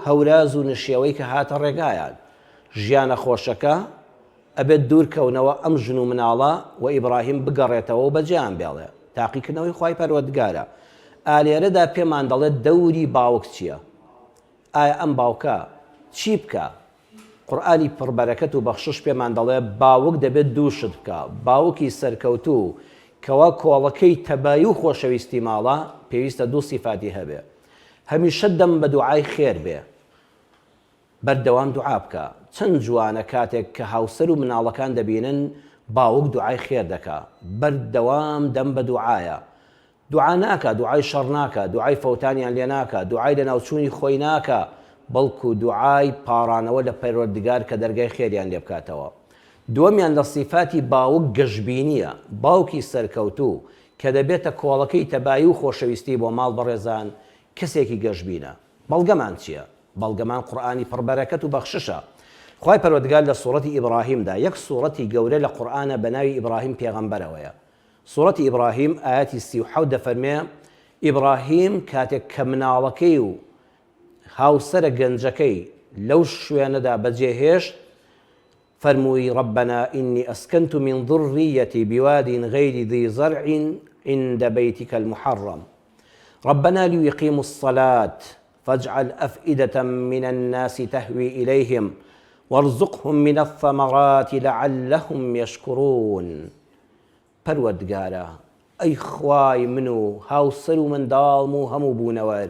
هەوراز و نشێوەی کە هاتە ڕێگایان ژیانە خۆشەکە ئەبێت دوورکەونەوە ئەم ژن و مناڵە و ئیبراهیم بگەڕێتەوە و بەجیان بێڵێ تاقیکردنەوەی خوای پەروەردگارە. ئالێرەدا پێمان دەڵێت دەوری باوک چییە؟ ئایا ئەم باوکە چی بکە؟ قورئانی پڕبەرەکەت و بەخشش پێمان دەڵێ باوک دەبێت دوو شت بکە. باوکی سەرکەوتوو کەوا کۆڵەکەی تەبایی و خۆشەویستی ماڵە پێویستە دوو سیفاتی هەبێ. هەمیشە دەم بە دوعای خێر بێ، بەردەوام دوعا بکە. چەند جوانە کاتێک کە هاوسەر و مناڵەکان دەبینن باوک دوعای خێر دەکا، بەردەوام دەم بە دوعایە. دوعا ناکە، دوعای شەڕ ناکە، دوعای فەوتانیان لێ ناکە، دوعای لە ناوچوونی خۆی ناکە، بەڵکو دوعای پاڕانەوە لە پەروەردگار کە دەرگای خێریان لێ بکاتەوە. دووەمیان لە سیفاتی باوک گەشببینیە، باوکی سەرکەوتوو کە دەبێتە کۆڵەکەی تەبایی و خۆشەویستی بۆ ماڵ بەڕێزان کەسێکی گەشببینە. بەڵگەمان چییە؟ بەڵگەمان قورئانی پڕبەرەکەت و بەخششە. خوای پەروەردگار لە سوورەتی ئیبراهیمدا یەک سوورەتی گەورە لە قورئانە بە ناوی ئیبراهیم پێغەمبەرەوەیە. سوورەتی ئیبراهیم ئاەتی 37 دەفەرمێ ئیبراهیم کاتێک کە مناڵەکەی و هاوسەرە گەنجەکەی لەو شوێنەدا بەجێهێشت فەرمووی ربنا إني أسكنت من ذريتي بواد غير ذي زرع عند بيتك المحرم ربنا ليقيموا الصلاة فاجعل أفئدة من الناس تهوي إليهم وارزقهم من الثمرات لعلهم يشكرون. پەروەردگارە ئەی خوای من و هاوسەر و منداڵم و هەموو بوونەوەر،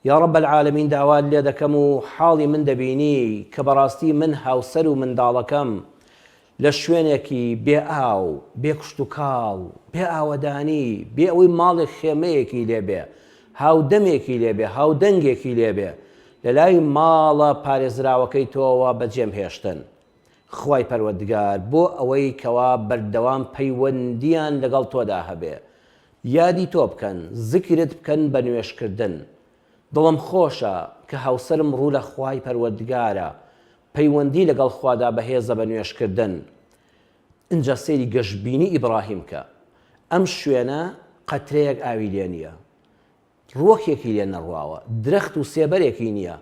یا رب العالمین داوات لێ دەکەم و حاڵی من دەبینی کە بەڕاستی من هاوسەر و منداڵەکەم لە شوێنێکی بێ ئاو، بێ کشت و کاڵ، بێ ئاوەدانی، بێ ئەوەی ماڵی خێمەیەکی لێبێ، هاودەمێکی لێبێ، هاودەنگێکی لێبێ، لە لای ماڵە پارێزراوەکەی تۆوە بەجێم هێشتن. خوای پەروەردگار بۆ ئەوەی کەوا بەردەوام پەیوەندیان لەگەڵ تۆدا هەبێ، یادی تۆ بکەن، زیکرت بکەن بە نوێشکردن. دڵم خۆشە کە هاوسەرم ڕوو لە خوای پەروەردگارە، پەیوەندی لەگەڵ خوادا بەهێزە بە نوێشکردن. اینجا سەیری گەشببینی ئیبراهیم کە ئەم شوێنە قەترەیەک ئاوی لێ نییە، ڕۆکێکی لێ نەڕواوە، درەخت و سێبەرێکی نییە.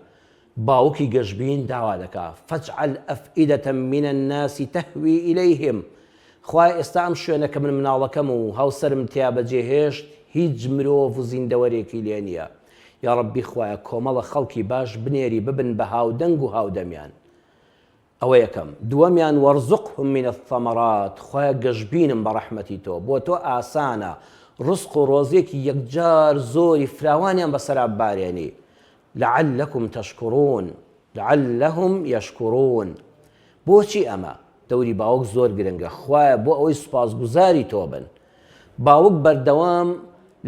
باوکی گەشببین داوا دەکا فەجعل ئەفئیدەة من الناس تهوی إليهم. خوای ئێستا ئەم شوێنە کە من مناڵەکەم و هاوسەرم تیا بەجێهێشت هیچ مرۆڤ و زیندەوەرێکی لێ نییە. یا ڕەبی خوایە کۆمەڵە خەڵکی باش بنێری ببن بە هاودەنگ و هاودەمیان. ئەوە یەکەم. دووەمیان وەرزقهم من الثەمەرات، خوایە گەشببینم بە ڕەحمەتی تۆ، بۆ تۆ ئاسانە ڕزق و ڕۆزێکی یەکجار زۆری فراوانیان بەسەرا ببارێنی. لعلكم تشكرون، لعلهم يشكرون. بۆچی ئەمە؟ دەوری باوک زۆر گرنگە، خوایە بۆ ئەوەی سوپاسگوزاری تۆ بن. باوک بەردەوام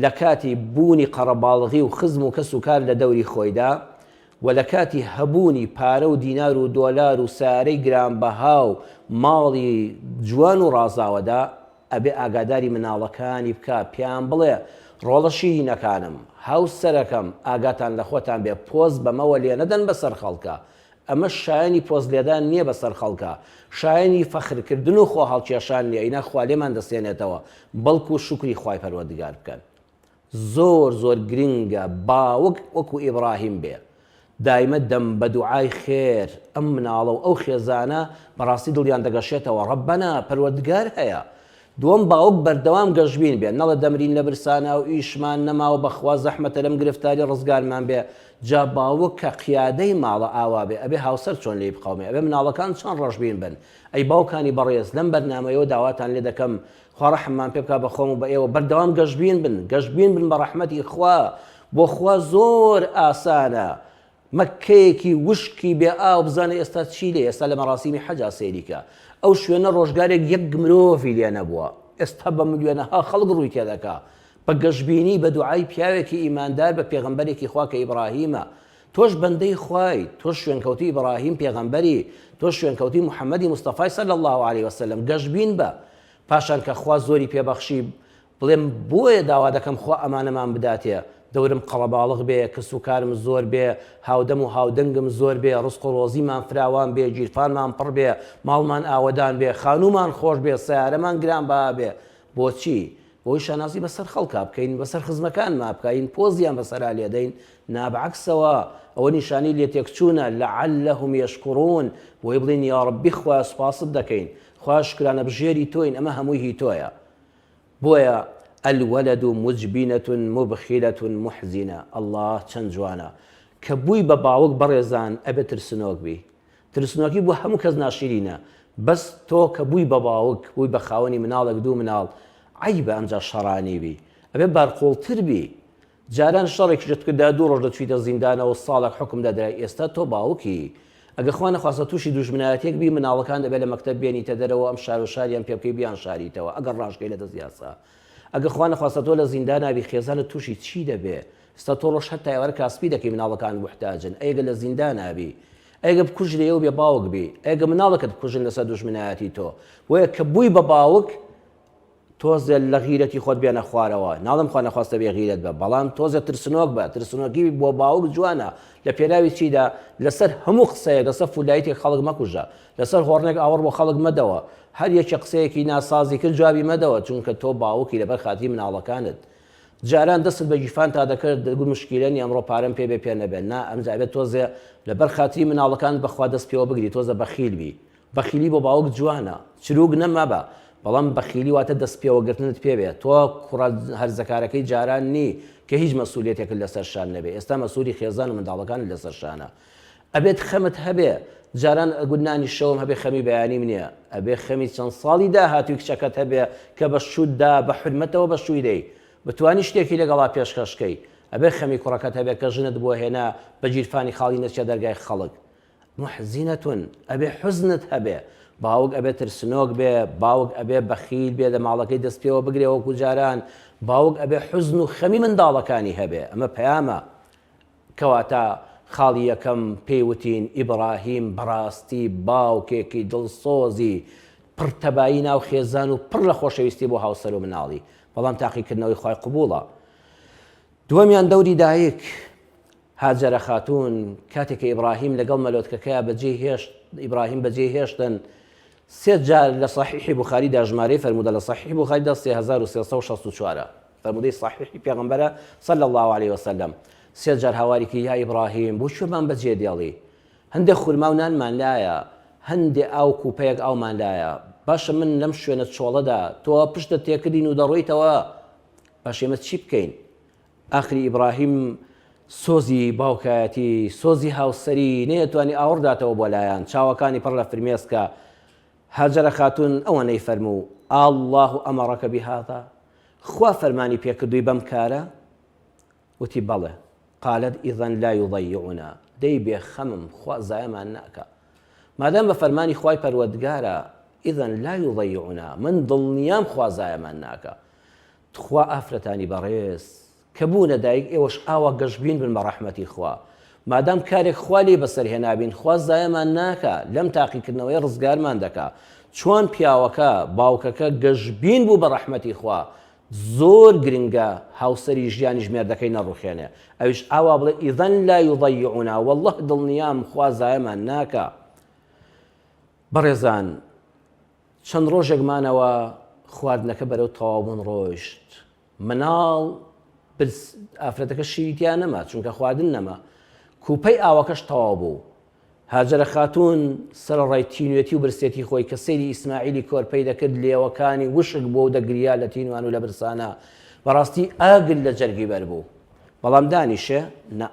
لە کاتی بوونی قەڕەباڵغی و خزم و کەس و کار لە دەوری خۆیدا و لە کاتی هەبوونی پارە و دینار و دۆلار و سارەی گرانبەها و ماڵی جوان و ڕازاوەدا ئەبێ ئاگاداری مناڵەکانی بکە، پێیان بڵێ ڕۆڵەشی نەکانم، هاوسەرەکەم ئاگاتان لە خۆتان بێ، پۆز بەمەوە لێ نەدەن بەسەر خەڵکە. ئەمە شایانی پۆز لێدان نییە بەسەر خەڵکە، شایانی فەخرکردن و خۆ هەڵکێشان نییە، ئینا خوا لێمان دەستێنێتەوە، بەڵکو شکری خوای پەروەردگار بکەن. زۆر زۆر گرنگە باوک وەکو ئیبراهیم بێ، دایمە دەم بە دوعای خێر ئەم مناڵە و ئەو خێزانە بەڕاستی دڵیان دەگەشێتەوە ڕەبەنا پەروەردگار هەیە. دووەم باوک بەردەوام گەشببین بێ، نەڵە دەمرین لە برسانە و ئیشمان نەماوە بەخوا زەحمەتە لەم گرفتاری ڕزگارمان بێ. جا باوک کە قیادەی ماڵە ئاوا بێ، ئەبێ هاوسەر چۆن لێ بقاومێ، ئەبێ مناڵەکان چۆن ڕۆژبین بن. ئەی باوکانی بەڕێز لەم بەرنامەیەوە داواتان لێ دەکەم خوا ڕەحممان پێ بکا بە خۆم و بە ئێوە بەردەوام گەشببین بن، گەشببین بن بە ڕەحمەتی خوا. بۆ خوا زۆر ئاسانە مەکەیەکی وشکی بێ ئاو بزانێ ئێستا چی لێ، ئێستا لە مەراسیمی حەجا سەیریکە. ئەو شوێنە ڕۆژگارێک یەک مرۆڤی لێ نەبووە، ئێستا بە ملیۆنەها خەڵک ڕووی تێدەکا بە گەشببینی بە دوعای پیاوێکی ئیماندار بە پێغەمبەرێکی خوا کە ئیبراهیمە. تۆش بەندەی خوای، تۆش شوێنکەوتی ئیبراهیم پێغەمبەری، تۆش شوێنکەوتی محەممەدی مستەفای صلی الله عليه وسلم. گەشببین بە پاشان کە خوا زۆری پێبەخشی بڵێم بۆیە داوا دەکەم خوا ئەمانەمان بداتێ، دەورم قەڵەباڵغ بێ، کەس و کارم زۆر بێ، هاودەم و هاودەنگم زۆر بێ، ڕزق و ڕۆزیمان فراوان بێ، گیرفانمان پڕ بێ، ماڵمان ئاوەدان بێ، خانومان خۆش بێ، سیارەمان گرانبەها بێ. بۆچی؟ بۆی شانازی بەسەر خەڵکا بکەین بەسەر خزمەکان ما بکەین پۆزیان بەسەرا لێدەین نابعکسەوە ئەوە نیشانی لێ تێکچوونە لەعەلەهم یەشکوڕون بۆی بڵێن یا ڕەبی خوا سوپاست دەکەین خوا شکرانە بژێری تۆین ئەمە هەمووی هی تۆیە بۆیە الولد مجبینة مبخلة محزنة الله چەند جوانە کە بووی بە باوک بەڕێزان ئەبێ ترسنۆک بی ترسنۆکی بۆ هەموو کەس ناشرینە بەس تۆ کە بووی بە باوک بووی بە خاوەنی مناڵێک دوو مناڵ عیبە ئەمجا شەڕانی بی ئەبێ بارقۆڵتر بی جاران شەڕێکیشت کردا دوو ڕۆژ دەچویتە زیندانەوە ساڵێک حکم دەدرای ئێستا تۆ باوکی ئەگە خوا نەخواستە تووشی دوژمنایەتێک بی مناڵەکان دەبێت لە مەکتەب بێنیتە دەرەوە ئەم شار و شاریان پێ بکەی بیان شاریتەوە ئەگەر ڕاشگەی لە دەست یاسا ئەگە خوا نەخواستە تۆ لە زیندان نابی خێزانت تووشی چی دەبێ ئێستا تۆ ڕۆژ هەتا ئێوەر کاسپی دەکەی مناڵەکان محتاجن ئەگە لە زیندان نابی ئەگە بکوژرێ و بێ باوک بی ئەگە مناڵەکەت بکوژن لەسەر دوژمنایەتی تۆ وەیە کە بووی بە باوک تۆزە لە غیرەتی خۆت بێنە خوارەوە ناڵم خوا نەخواستە بێ غیرەت بە بەڵام تۆزە ترسنۆک بە ترسنۆکی بۆ باوک جوانە لە پێراوی چیدا لەسەر هەموو قسەیە لەسەر فولایەتێک خەڵک مەکوژە لەسەر هۆڕنێک ئاوەڕ بۆ خەڵک مەدەوە هەر یەکێ قسەیەکی ناسازی کرد جوابی مەدەوە چونکە تۆ باوکی لەبەر خاتی مناڵەکانت جاران دەست بە گیفان تا دەکرد دەگوت مشکیلەنی ئەمڕۆ پارەم پێ بێ پێ نەبێت نا ئەمجا بێت تۆزێ لەبەر خاتری مناڵەکان بەخوا دەست پێوە بگری تۆزە بەخیل بی بەخیلی بۆ باوک جوانە چروک نەمابە بەڵام بەخیلی واتە دەست پێوەگرتنت پێ بێت تۆ کوڕە هەرزەکارەکەی جاران نی کە هیچ مەسئولیەتێکت لەسەر شان نەبێ ئێستا مەسئولی خێزان و منداڵەکان لەسەر شانە ئەبێت خەمت هەبێ جاران گوتنانی شەوم هەبێ خەمی بەیانیم نییە ئەبێ خەمی چەند ساڵی داهاتووی کچەکەت هەبێ کە بە شووددا بە حرمەتەوە بە شووی دەی بتوانی شتێکی لەگەڵا پێشکەشکەی ئەبێ خەمی کوڕەکەت هەبێ کە ژنت بۆ هێنا بە گیرفانی خاڵی نەچێ دەرگای خەڵک محزینەتون ئەبێ حوزنت هەبێ باوک ئەبێ ترسنۆک بێ باوک ئەبێ بەخیل بێ لە ماڵەکەی دەست پێوە بگرێ وەکو جاران باوک ئەبێ حوزن و خەمی منداڵەکانی هەبێ ئەمە پەیامە کەواتە خاڵی یەکەم پێیوتین ئیبراهیم بەڕاستی باوکێکی دڵسۆزی پڕتەبایی ناو خێزان و پڕ لە خۆشەویستی بۆ هاوسەر و مناڵی بەڵام تاقیکردنەوەی خوای قبوڵە دووەمیان دەوری دایک هاجرە خاتون کاتێک ئیبراهیم لەگەڵ مەلۆتکەکەیە بەجێ هێشت ئیبراهیم بەجێ هێشتن سێ جار لە صحیحی بوخاریدا ژمارەی فرموودە لە صحیحی بوخاریدا 3364 فرموودەی صحیحی پێغەمبەرە صلی الله عليه وسلم سێ جار هاواریکی یا ئیبراهیم بۆ شوێمان بەجێ دێڵی هەندێک خورما و نانمان لایە هەندێ ئاو کوپەیەک ئاومان لایە باشە من لەم شوێنە چۆڵەدا تۆ پشتت تێکردین و دەڕۆیتەوە باش ئێمە چی بکەین ئاخری ئیبراهیم سۆزی باوکایەتی سۆزی هاوسەری نەیەتوانی ئاوەڕداتەوە بۆ لایەن چاوەکانی پڕ لە فرمێسکە هاجرە خاتون ئەوەنەی فەرموو الله ئەمەڕەکە بهذا خوا فەرمانی پێکردووی بەم کارە وتی بەڵێ قالت ئیذەن لا یضەیعونا دەی بێ خەمم خوا زایەمان ناکە مادام بە فەرمانی خوای پەروەردگارە ئیذەن لا یضەیعونا من دڵنیام خوا زایەمان ناکە خوا ئافرەتانی بەڕێز کە بوونە دایک ئێوەش ئاوا گەشببین بن بە ڕەحمەتی خوا مادام کارێک خوا لێ بەسەرهێنابین خوا زایەمان ناکە لەم تاقیکردنەوەی ڕزگارمان دەکا چۆن پیاوەکە باوکەکە گەشببین بوو بە ڕەحمەتی خوا زۆر گرنگە هاوسەری ژیانی ژمێردەکەی نەڕوخێنێ ئەویش ئاوا بڵێ ئیذەن لا یضەیعونا والله دڵنیام خوا زایەمان ناکە بەڕێزان چەند ڕۆژێکمانەوە خواردنەکە بەرەو تەواوبوون ڕۆیشت مناڵ ئافرەتەکە شیویتیان نەما چونکە خواردن نەما کوپەی ئاوەکەش تەواو بوو هاجرە خاتون سەرڕای تینوێتی و برسێتی خۆی کە سەیری ئیسماعیلی کۆرپەی دەکرد لێوەکانی وشک بۆ و دەگریا لە تینوان و لە برسانە بەڕاستی ئاگل لە جەرگی بەربوو بەڵام دانیشێ نە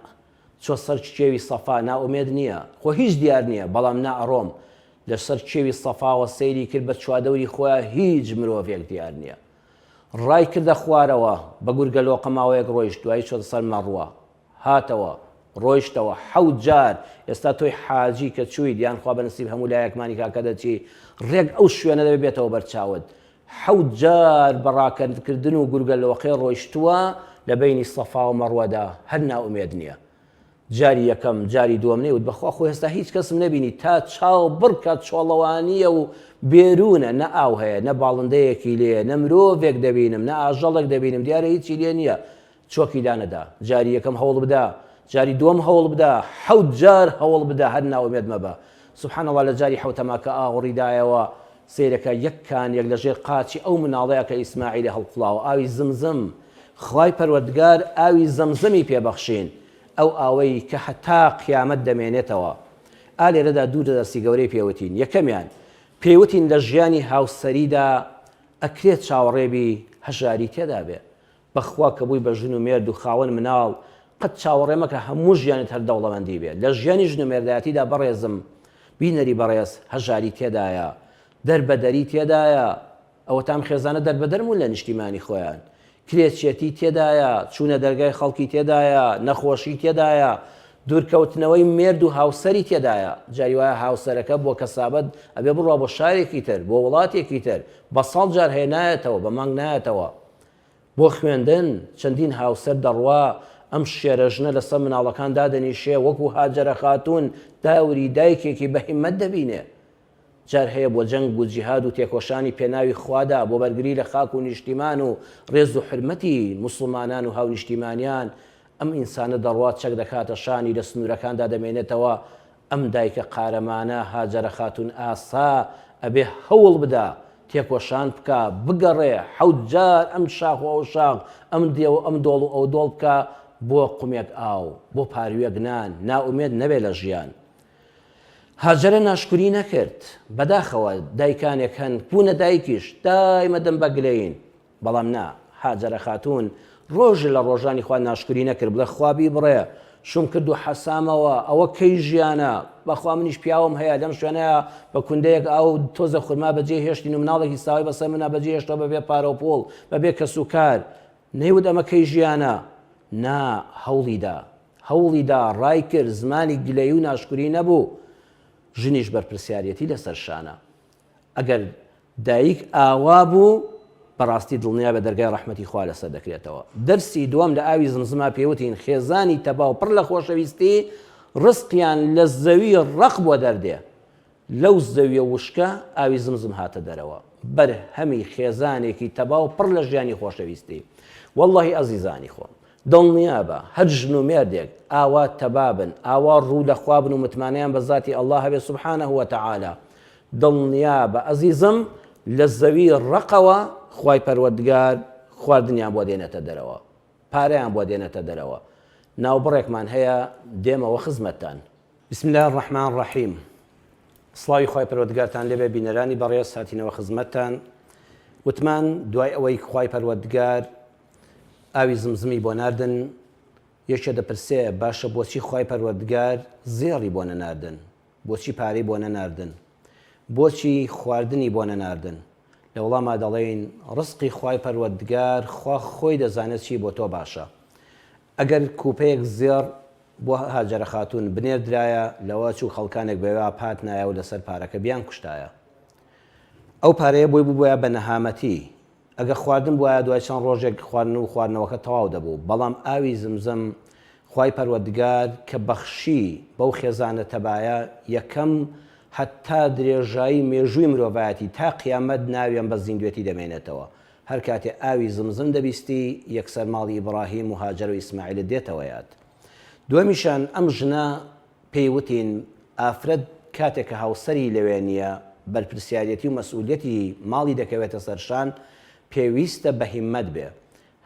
چۆ سەر کێوی سەفا ناومێد نییە خۆ هیچ دیار نییە بەڵام نائڕۆم لەسەر کێوی سەفاوە سەیری کرد بە چوادەوری خۆیان هیچ مرۆڤێک دیار نییە ڕای کردە خوارەوە بە گورگەلۆقە ماوەیەک ڕۆیشت دوایی چۆتە سەر مەڕوە هاتەوە ڕۆیشتەوە حەوت جار ئێستا تۆی حاجی کە چوویت یان خوا بەنسیب هەموو لایەکمانی کاکە دەچی ڕێک ئەو شوێنە دەبێت بێتەوە بەرچاوت حەوت جار بەڕاکردن و گورگەلۆقەی ڕۆیشتووە لە بینی سەفا و مەڕوەدا هەر ناومێد نییە جاری یەکەم جاری دووەم نەیوت بەخوا خۆ هێستا هیچ کەسم نەبینی تا چاو بڕکە چۆڵەوانیە و بێرونە نە ئاو هەیە نە باڵندەیەکی لێ نە مرۆڤێک دەبینم نە ئاژەڵێک دەبینم دیارە هیچی لێ نییە چۆکی دانەدا جاری یەکەم هەوڵ بدا جاری دووەم هەوڵ بدا حەوت جار هەوڵ بدا هەر ناومێد مەبە سبحان الله لە جاری حەوتەما کە ئاوەڕیدایەوە سیرەکە یەکێک لەژێر قاچی ئەو مناڵەیە کە ئیسماعیلی هەڵقڵاوە ئاوی زمزم خوای پەروەردگار ئاوی زەمزەمی پێبەخشین ئەو ئاوەی کە هەتا قیامەت دەمێنێتەوە. لێرەدا دوو دەرسی گەورەی پێوتین. یەکەمیان پێوتین لە ژیانی هاوسەریدا ئەکرێت چاوەڕێبی هەژاری تێدا بێ. بەخوا کە بووی بە ژن و مێرد و خاوەن مناڵ قەت چاوەڕێمەکە هەموو ژیانت هەر دەوڵەمەندی بێت. لە ژیانی ژن و مێردایەتیدا بەڕێزم بینەری بەڕێز هەژاری تێدایە، دەربەدەری تێدایە، ئەوە تام خێزانە دەربەدەرمون لە نیشتیمانی خۆیان، کرێچێتی تێدایە، چوونە دەرگای خەڵکی تێدایە، نەخۆشی تێدایە، دوورکەوتنەوەی مێرد و هاوسەری تێدایە. جاری وایە هاوسەرەکە بۆ کەسابەت ئەبێ بڕوا بۆ شارێکی تر، بۆ وڵاتێکی تر، بە ساڵ جار هەیە نایەتەوە، بە مانگ نایەتەوە بۆ خوێندن. چەندین هاوسەر دەڕوا ئەم شێرەژنە لەسەر مناڵەکان دادەنیشێ وەکو هاجەرە خاتوون داوری دایکێکی بە هیممەت دەبینێ. جار هەیە بۆ جەنگ و جیهاد و تێکۆشانی پێناوی خوادا بۆ بەرگری لە خاک و نیشتیمان و ڕێز و حرمەتی موسڵمانان و هاو نیشتیمانیان ئەم ئینسانە دەڕوات چەک دەکاتە شانی لە سنوورەکاندا دەمێنێتەوە. ئەم دایکە قارەمانە هاجەرە خاتون ئاسا ئەبێ هەوڵ بدا تێکۆشان بکە، بگەڕێ حەوت جار ئەم شاخ و ئەو شاخ ئەم دێ و ئەم دۆڵ و ئەو دۆڵ بکە بۆ قومێک ئاو، بۆ پارویەک نان، ناومێد نەبێ لە ژیان. هاجەرە ناشکوری نەکرد، بەداخەوە دایکانێک هەن بوونە دایکیش دایمە دەم بەگلەین، بەڵام نا هاجەرە خاتون ڕۆژ لە ڕۆژانی خوا ناشکوری نەکرد، بڵێ خوابی بڕێ شوم کرد و حەسامەوە ئەوە کەی ژیانە، بەخوا منیش پیاوم هەیە لەم شوێنەیە بە کوندەیەک ئەو تۆزە خورما بەجێ هێشتین و مناڵێکی ساوای بەسەر منە بەجێ هێشتەوە بەبێ پارە و پۆڵ بەبێ کەس و کار. نەیوت ئەمە کەی ژیانە، نا هەوڵیدا ڕای کرد، زمانی گلەیی و ناشکوری نەبوو. ژنیش بەرپرسیارەتی لەسەر شانە. ئەگەر دایک ئاوا بوو بەڕاستی دڵنیا بە دەرگای ڕەحمەتی خوا لەسەر دەکرێتەوە. دەرسی دووەم لە ئاوی زمزما پێوتین خێزانی تەباو پڕ لە خۆشەویستی ڕزقیان لە زەوی ڕق بۆ دەردێ، لەو زەویە وشکە ئاوی زمزم هاتە دەرەوە. بەرهەمی خێزانێکی تەباو پڕ لە ژیانی خۆشەویستی. وەڵڵاهی ئەزیزانی خۆم دڵنیا بە هەر ژن و مێردێک ئاوا تەبابن، ئاوا ڕوو لە خوابن و متمانیان بە ذاتی ئەڵڵاه هەبێ سوبحانەه وتەعالا. دڵنیا بە ئەزیزم لە زەوی ڕقەوە خوای پەروەردگار خواردنیان بۆ دێنێتە دەرەوە، پارەیان بۆ دێنێتە دەرەوە. ناوبڕێکمان هەیە دێمەوە خزمەتتان. بسم الله الرحمن الرحیم. سڵاوی خوای پەروەردگارتان لێبێ بینەرانی بەڕێز هاتینەوە خزمەتتان. وتمان دوای ئەوەی خوای پەروەردگار ئاوی زمزمی بۆ ناردن، یەکێ دەپرسێ باشە بۆچی خوای پەروەردگار زێڕی بۆ نەناردن، بۆچی پارەی بۆ نەناردن، بۆچی خواردنی بۆ نەناردن؟ لە وەڵاما دەڵێن ڕزقی خوای پەروەردگار خوا خۆی دەزانێت چی بۆ تۆ باشە. ئەگەر کوپەیەک زێڕ بۆ هاجەرە خاتون بنێردرایە لەوە چوو خەڵکانێک بەوێ پات نایە و لەسەر پارەکە بیان کوشتایە، ئەو پارەیە بۆی بووە بە نەهامەتی. ئەگە خواردن بواە دوای چەند ڕۆژێک خواردن و خواردنەوەکە تەواو دەبوو. بەڵام ئاوی زمزم خوای پەروەردگار کە بەخشی بەو خێزانە تەبایە یەکەم هەتا درێژایی مێژووی مرۆڤایەتی تا قیامەت ناویان بە زیندوێتی دەمێنێتەوە. هەر کاتێ ئاوی زمزم دەبیستی یەکسەر ماڵی ئیبراهیم و هاجەر و ئیسماعیل دێتەوە یاد. دووەمیشان ئەم ژنە پێیوتین ئافرەت کاتێک کە هاوسەری لەوێ نییە بەرپرسیارەتی و مەسئولیەتی ماڵی دەکەوێتە سەرشان پێویستە بە هیممەت بێ.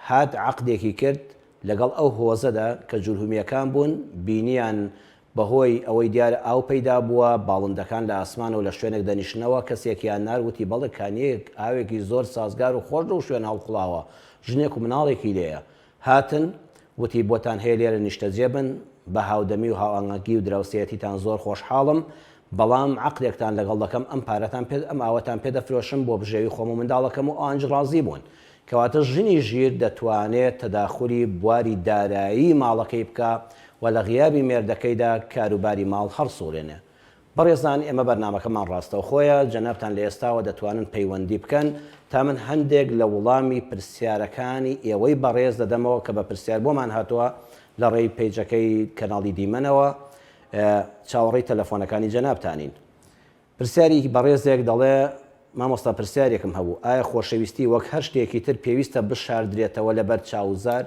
هات عەقدێکی کرد لەگەڵ ئەو هۆزەدا کە جورهومیەکان بوون، بینیان بەهۆی ئەوەی دیارە ئاو پەیدا بووە، باڵندەکان لە ئاسمان و لە شوێنێک دەنیشتنەوە، کەسێکیان ناروتی بەڵێ کانیەک ئاوێکی زۆر سازگار و خۆش لەو شوێن هەڵقڵاوە، ژنێک و مناڵێکی لێیە. هاتن وتی بۆتان هەیە لێرە نیشتەجێ بن، بە هاودەمی و هاوئەنگی و دراوسێتیتان زۆر خۆشحاڵم، بەڵام عەقدێکتان لەگەڵ دەکەم، ئەم پارەتان ئەم ئاوەتان پێدەفرۆشم بۆ بژێوی خۆم و منداڵەکەم و ئەوانج ڕازی بوون. کەواتە ژنی ژیر دەتوانێت تەداخولی بواری دارایی ماڵەکەی بکە و لە غیابی مێردەکەیدا کاروباری ماڵ هەڵسوڕێنێ. بەڕێزان ئێمە بەرنامەکەمان ڕاستەوخۆیە، جەنابتان لە ئێستاوە دەتوانن پەیوەندی بکەن تا من هەندێک لە وەڵامی پرسیارەکانی ئێوەی بەڕێز دەدەمەوە کە بە پرسیار بۆمان هاتووە لە ڕێی پەیجەکەی کەناڵی دیمەنەوە. چاوەڕێی تەلەفۆنەکانی جەنابتانین. پرسیاری بەڕێزێک دەڵێ مامۆستا پرسیارێکم هەبوو، ئایا خۆشەویستی وەک هەر شتێکی تر پێویستە بشاردرێتەوە لەبەر چاوزار؟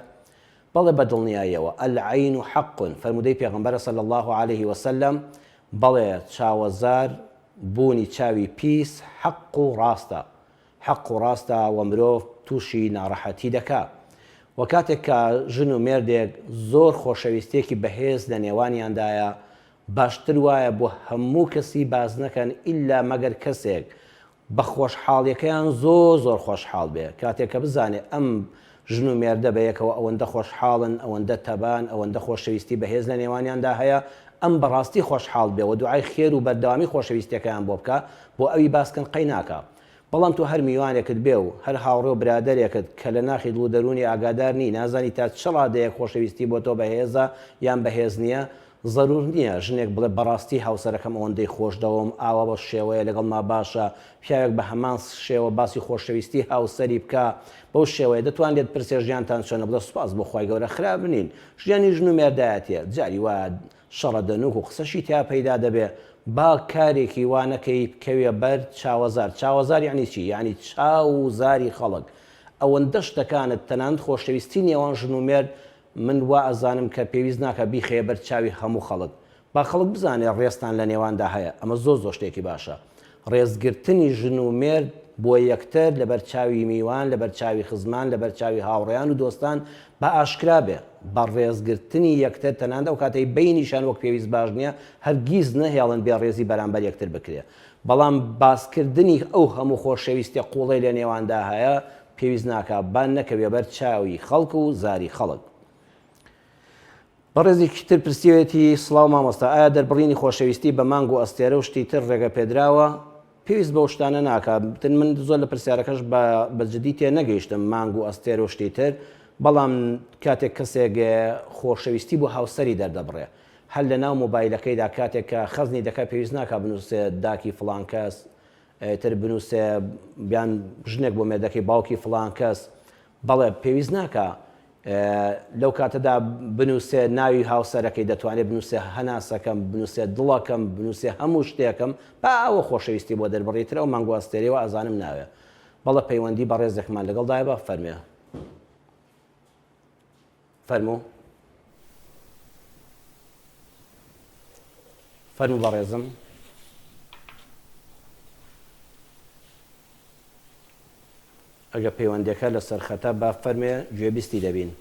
بەڵێ بە دڵنیاییەوە ئەلعەین حەق، فەرمودەی پێغەمبەر صلی الله عليه وسلم، بەڵێ چاوەزار بوونی چاوی پیس حەق و ڕاستە حەق و ڕاستە و مرۆڤ تووشی ناڕەحەتی دەکا و کاتێک کە ژن و مێردێک زۆر خۆشەویستێکی بەهێز لە نێوانیاندایە باشتر وایە بۆ هەموو کەسی باز نەکەن ئیلا مەگەر کەسێک بە خۆشحاڵیەکەیان زۆر خۆشحاڵ بێ کاتێک کە بزانێ ئەم ژن و مێردە بەیەکەوە ئەوەندە خۆشحاڵن ئەوەندە تەبان ئەوەندە خۆشەویستی بەهێز لە نێوانیاندا هەیە ئەم بەڕاستی خۆشحاڵ بێ و دوعای خێر و بەردەوامی خۆشەویستیەکەیان بۆ بکە بۆ ئەوی باسکەن قەی ناکە بەڵام تو هەر میوانێکت بێ و هەر هاوڕێ و برادێکت کە لە ناخی دڵ و دەرونی ئاگادار نی نازانی تا چ ڕادەیەک خۆشەویستی بۆ تۆ بەهێزە یان بەهێز نییە ضرور نییە ژنێک بڵێ بەڕاستی هاوسەرەکەم ئەوەندەی خۆش دەوم ئاوا بە شێوەیە لەگەڵ ما باشە پیاوێک بە هەمان شێوە باسی خۆشەویستی هاوسەری بکە بەو شێوەیە دەتوانێت پرسێ ژیانتان چۆنە بڵێ سوپاس بۆ خی گەورە خراپ بنین ژیانی ژن و مێردایەتە جاری وایە شەڕە دەنوک و قسەشی تا پەیدا دەبێ با کارێکی وانەکەی بکەوێ بەر چاوەزار یعنی چی یعنی چاوزاری خەڵک ئەوەندە شتەکانت تەنانەت خۆشەویستی نێوان ژن و مێرد من وا ئەزانم کە پێویست ناکە بیخێ بەر چاوی هەموو خەڵک با خەڵک بزانێ ڕێستان لە نێواندا هەیە ئەمە زۆر شتێکی باشە ڕێزگرتنی ژن و مێرد بۆ یەکتر لەبەر چاوی میوان لەبەر چاوی خزمان لەبەر چاوی هاوڕێیان و دۆستان بە ئاشکرا بێ بە ڕێزگرتنی یەکتر تەنانەت ئەو کاتەی بینیشان وەک پێویست باش نییە هەرگیز نەهێڵن بێ ڕێزی بەرامبەر یەکتر بکرێ بەڵام باسکردنی ئەو هەموو خۆشەویستی قوڵی لە نێواندا هەیە پێویست ناکە بان نەکەوێ بەر چاوی خەڵک و زاری خەڵک بەڕێزێکی تر پرسیوێتی سڵاو مامۆستا ئایا دەربڕینی خۆشەویستی بە مانگ و ئەستێرە و شتی تر ڕێگە پێدراوە پێویست بە شتانە ناکە من زۆر لە پرسیارەکەش بەجددی تێ نەگەیشتم مانگ و ئەستێرە و شتی تر بەڵام کاتێک کەسێک خۆشەویستی بۆ هاوسەری دەردەبڕێ هەر لە ناو مۆبایلەکەیدا کاتێک کە خەزنی دەکە پێویست ناکە بنووسێ داکی فڵان کەس تر بنووسێ بیان ژنێک بۆ مێردەکەی باوکی فڵان کەس بەڵێ پێویست ناکە لەو کاتەدا بنووسێ ناوی هاوسەرەکەی دەتوانێت بنووسێ هەناسەکەم بنووسێ دڵەکەم بنووسێ هەموو شتێکم با ئەوە خۆشەویستی بۆ دەربڕیترە و مانگواستێریەوە ئازانم ناوێ بەڵە پەیوەندی بە ڕێزێکمان لەگەڵدایە بە فەرمێ فەرموو بە ڕێزم ئەگە پەیوەندەکە لە سەرخەتە با فەرمێ گوێبیستی دەبین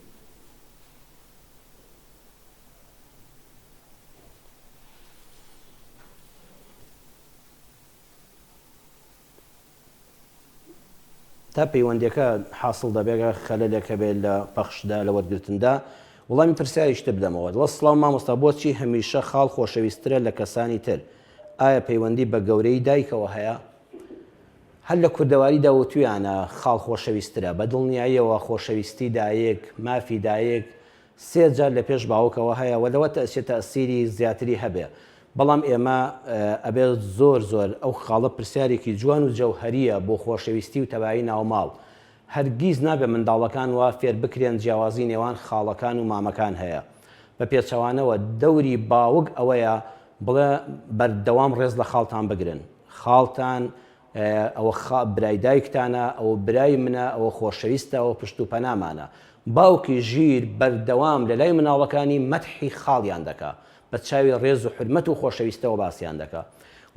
تا پەیوەندەکە حاصل دەبێگە خەلەلێکە بێت لە پەخشدا لە وەرگرتندا وەڵامی پرسیاریشتە بدەمەوە وە سڵاو مامۆستا بۆچی هەمیشە خاڵ خۆشەویستترە لە کەسانی تر ئایا پەیوەندی بە گەورەی دایکەوە هەیە هەر لە کوردەواریدا وتویانە خاڵ خۆشەویستترە بە دڵنیاییەوە خۆشەویستی دایک مافی دایک سێ جار لە پێش باوکەوە هەیە و لەوە تەسیێت تەسیری زیاتری هەبێ بەڵام ئێمە ئەبێت زۆر ئەو خاڵە پرسیارێکی جوان و جەوهەریە بۆ خۆشەویستی و تەبایی ناوماڵ هەرگیز نابێت منداڵەکان وا فێر بکرێن جیاوازی نێوان خاڵەکان و مامەکان هەیە بە پێچەوانەوە دەوری باوک ئەوەیە بڵێ بەردەوام ڕێز لە خاڵتان بگرن خاڵتان ئەوە برای دایکتانە ئەو برای منە ئەوە خۆشەویستە ئەوە پشت و پەنامانە باوکی ژیر بەردەوام لە لای مناڵەکانی مەدحی خاڵیان دەکا بە چاوی ڕێز و حرمەت و خۆشەویستەوە باسییان دەکا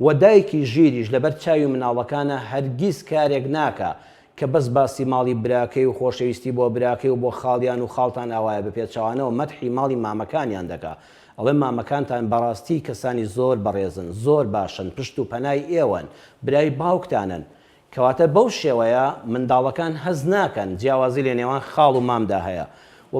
و دایکی ژیریش لەبەر چاوی مناڵەکانە هەرگیز کارێک ناکە کە بەس باسی ماڵی براکەی و خۆشەویستی بۆ براکەی و بۆ خاڵیان و خاڵتان ئاوایە بە پێچەوانەوە مەدحی ماڵی مامەکانیان دەکا ئەڵێ مامەکانتان بەڕاستی کەسانی زۆر بەڕێزن زۆر باشن پشت و پەنای ئێوەن برای باوکتانن کەواتە بەو شێوەیە منداڵەکان هەز ناکەن جیاوازی لە نێوان خاڵ و مامدا هەیە و